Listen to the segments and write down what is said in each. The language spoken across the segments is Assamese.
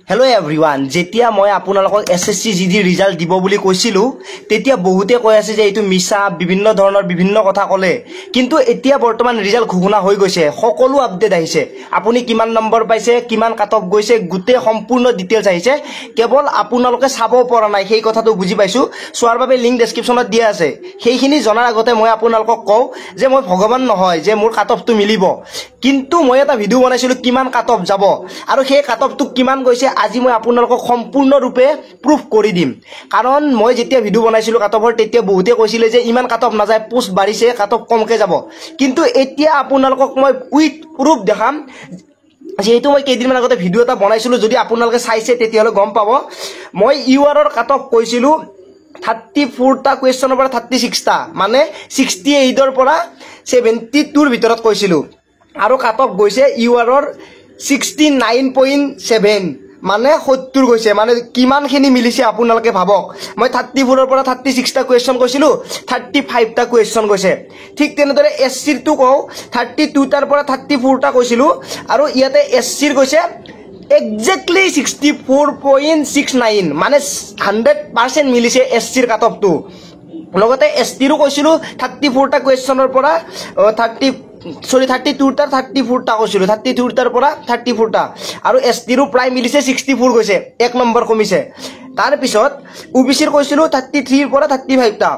Hello everyone, যেতিয়া মই আপোনালোকক SSC GD ৰিজাল্ট দিব বুলি কৈছিলো তেতিয়া বহুতে কৈ আছে যে এইটো মিছা বিভিন্ন ধৰণৰ বিভিন্ন কথা ক'লে কিন্তু এতিয়া বৰ্তমান ৰিজাল্ট ঘোষণা হৈ গৈছে সকলো আপডেট আহিছে আপুনি কিমান নম্বৰ পাইছে কিমান কাট অফ গৈছে গুটে সম্পূৰ্ণ ডিটেইলছ আহিছে কেৱল আপোনালোকে চাব পৰা নাই সেই কথাটো বুজি পাইছো সোৱাৰ বাবে লিংক ডেসক্ৰিপচনত দিয়া আছে সেইখিনি জনাৰ আগতে মই আপোনালোকক কও যে মই ভগৱান নহয় যে মোৰ কাট অফটো মিলিব কিন্তু মই এটা ভিডিও বনাইছিলো কিমান কাট অফ যাব আৰু সেই কাট অফটো কিমান গৈছে আজি মই আপোনালোকক সম্পূৰ্ণ ৰূপে প্ৰুফ কৰি দিম কাৰণ মই যেতিয়া ভিডিও বনাইছিলো কাট অফৰ তেতিয়া বহুতে কৈছিলে যে ইমান কাট অফ না যায় পোষ্ট বাঢ়িছে কাট অফ কমকে যাব কিন্তু এতিয়া আপোনালোকক মই উইথ প্ৰুফ দেখাম যেহেতু মই কেইদিনমান আগতে ভিডিও এটা বনাইছিলো যদি আপোনালোকে চাইছে তেতিয়ালে গম পাব মই ইউআৰৰ কাট অফ কৈছিলো 34 টা কোৱেশ্চনৰ পৰা 36 টা মানে 68 ৰ পৰা 72 ৰ ভিতৰত কৈছিলো আৰু কাট অফ গৈছে ইউআৰৰ 69.7 মানে 70 গৈছে মানে কিমানখিনি মিলিছে আপোনালোকে ভাবক মই 34 ৰ পৰা 36 টা কোৱেশ্চন কৈছিলো 35 টা কোৱেশ্চন গৈছে ঠিক তেনেদৰে এসসিৰ টু কও 32 টাৰ পৰা 34 টা কৈছিলো আৰু ইয়াতে এসসিৰ গৈছে exactly 64.69 মানে 100% মিলিছে এসসিৰ কাট অফ টু লগতে এসটিৰো কৈছিলো 34 টা কোৱেশ্চনৰ পৰা 32 টাৰ 34 টা কৈছিলো 32 টাৰ পৰা 34 টা আৰু এসটিৰো প্ৰায় মিলিছে 64 গৈছে এক নম্বৰ কমিছে তাৰ পিছত ওবিসিৰ কৈছিলো 33 ৰ পৰা 35 টা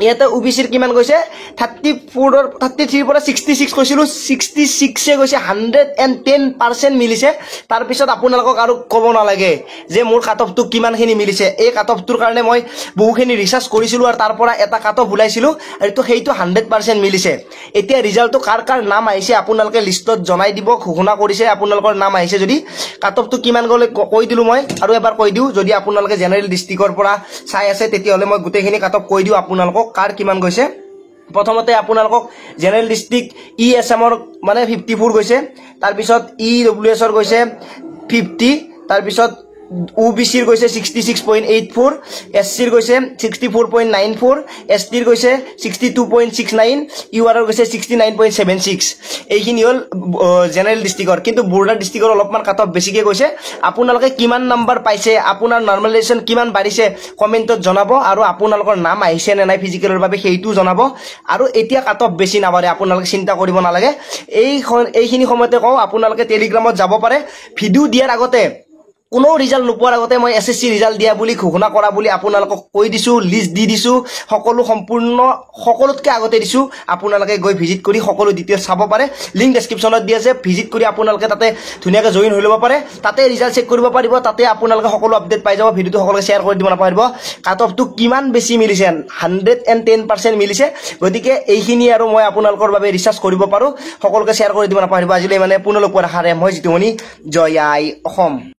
ইয়াতে ওবিসিৰ কিমান গৈছে 34 ৰ 33 পৰা 66 কৈছিলো 66 এ গৈছে 110% মিলিছে তাৰ পিছত আপোনালোকক আৰু ক'ব নালাগে যে মোৰ কাট অফটো কিমানখিনি মিলিছে এই কাট অফটোৰ কাৰণে মই বহুখিনি ৰিসাৰ্চ কৰিছিলো আৰু তাৰ পৰা এটা কাট অফ উলাইছিলো আৰু সেইটো 100% মিলিছে এতিয়া ৰিজাল্টটো কাৰ নাম আহিছে আপোনালোকে লিষ্টত জনাই দিব ঘোষণা কৰিছে আপোনালোকৰ নাম আহিছে যদি কাট অফটো কিমান গলে কৈ দিলো মই আৰু এবাৰ কৈ দিও যদি আপোনালোকে জেনাৰেল ডিস্ট্ৰিক্টৰ পৰা চাই আছে তেতিয়ালে মই গুটেখিনি কাট অফ কৈ দিও আপোনালোকক কাৰ কিমান গৈছে প্ৰথমতে আপোনালোকক জেনাৰেল ডিস্ট্ৰিক্ট ইএসএমৰ মানে 54 গৈছে তাৰ পিছত ইডব্লিউএছ ৰ গৈছে 50 তাৰ পিছত ওবিসিৰ গৈছে 66.84 এসসিৰ গৈছে 64.94 এসটিৰ গৈছে 62.69 ইউআৰৰ গৈছে 69.76 এইখিনি হল জেনাৰেল ডিস্ট্ৰিক্টৰ কিন্তু বৰ্ডাৰ ডিস্ট্ৰিক্টৰ অলপমান কাট অফ বেছিকে গৈছে আপোনালোকে কিমান নম্বৰ পাইছে আপোনাৰ নৰমালাইজেশন কিমান বাঢ়িছে কমেন্টত জনাব আৰু আপোনালোকৰ নাম আহিছে নে নাই ফিজিকেলৰ বাবে সেইটো জনাব আৰু এতিয়া কাট অফ বেছি নাবাৰে আপোনালোকে চিন্তা কৰিব নালাগে এইখিনি সময়তে কও আপোনালোকে টেলিগ্ৰামত যাব পাৰে ভিডিও দিয়াৰ আগতে কোনো ৰিজাল্ট নোপোৱাৰ আগতে মই এসএসসি ৰিজাল্ট দিয়া বুলি ঘোষণা কৰা বুলি আপোনালোকক কৈ দিছো লিষ্ট দি দিছো সকলো সম্পূৰ্ণ সকলোতকে আগতে দিছো আপোনালোকে গৈ ভিজিট কৰি সকলো ডিটেইলছ চাব পাৰে লিংক ডেসক্ৰিপচনত দি আছে ভিজিট কৰি আপোনালোকে তাতে ধুনিয়াকৈ জয়েন হৈ লব পাৰে তাতে ৰিজাল্ট চেক কৰিব পাৰিব তাতে আপোনালোকে সকলো আপডেট পাই যাব ভিডিওটো সকলোকে শেয়াৰ কৰি দিব নাপাৰিব কাট অফটো কিমান বেছি মিলিছে 110% মিলিছে গতিকে এইখিনি আৰু মই আপোনালোকৰ বাবে ৰিসাৰ্চ কৰিব পাৰো সকলোকে শেয়াৰ কৰি দিব নাপাৰিব আজিলৈ মানে পুনলক পোৱাৰ আশাৰে মই জিতুমণি জয় আই অসম।